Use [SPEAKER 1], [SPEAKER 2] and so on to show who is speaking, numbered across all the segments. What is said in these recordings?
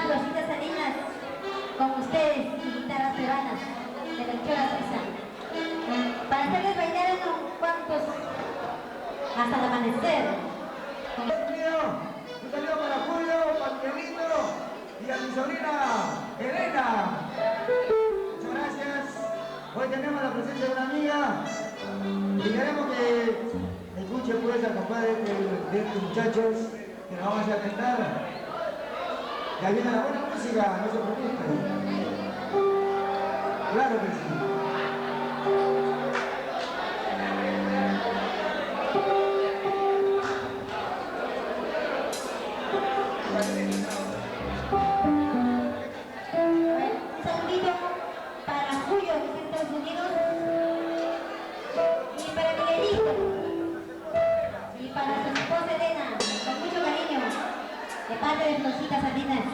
[SPEAKER 1] cantar Rosita Salinas con ustedes y guitarras peruanas de la Chora Salsa. Para hacerles bailar unos cuantos hasta el amanecer.
[SPEAKER 2] Un saludo para Julio, para Miguelito y a mi sobrina Elena. Muchas gracias. Hoy tenemos la presencia de una amiga y queremos que escuche pues al compadre de estos muchachos que nos vamos a cantar. Ya viene la buena música, no se preocupen. Claro que sí.
[SPEAKER 1] Un saludito para Julio, que está en Estados Unidos, y para Miguelito, y para su esposa Elena, con mucho cariño, de parte de Rosita Salinas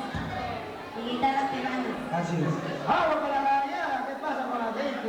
[SPEAKER 1] y guitarras peruanas.
[SPEAKER 2] Así es. ¡Vamos para la mañana! ¿Qué pasa con la gente?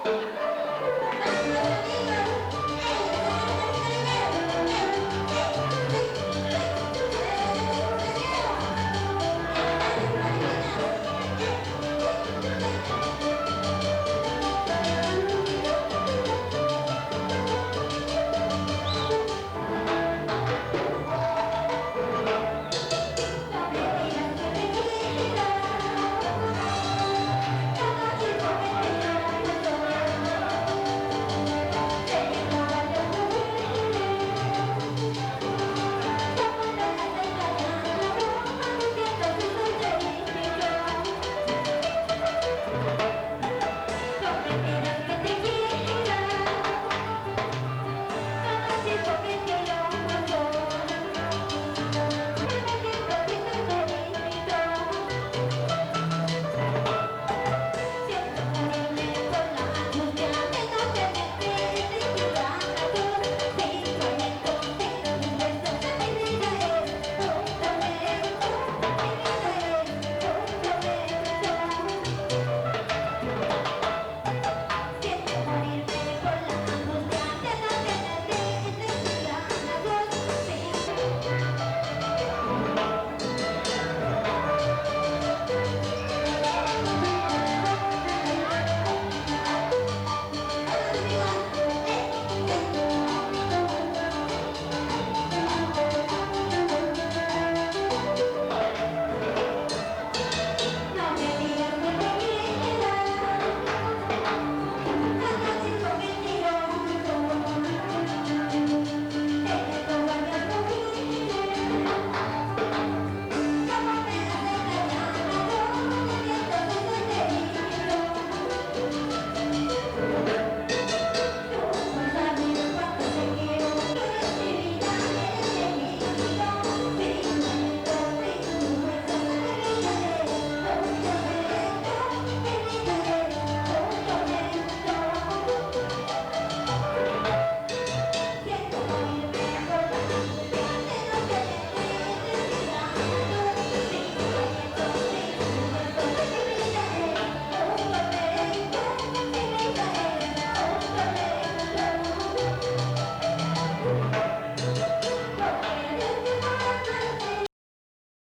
[SPEAKER 2] Gracias.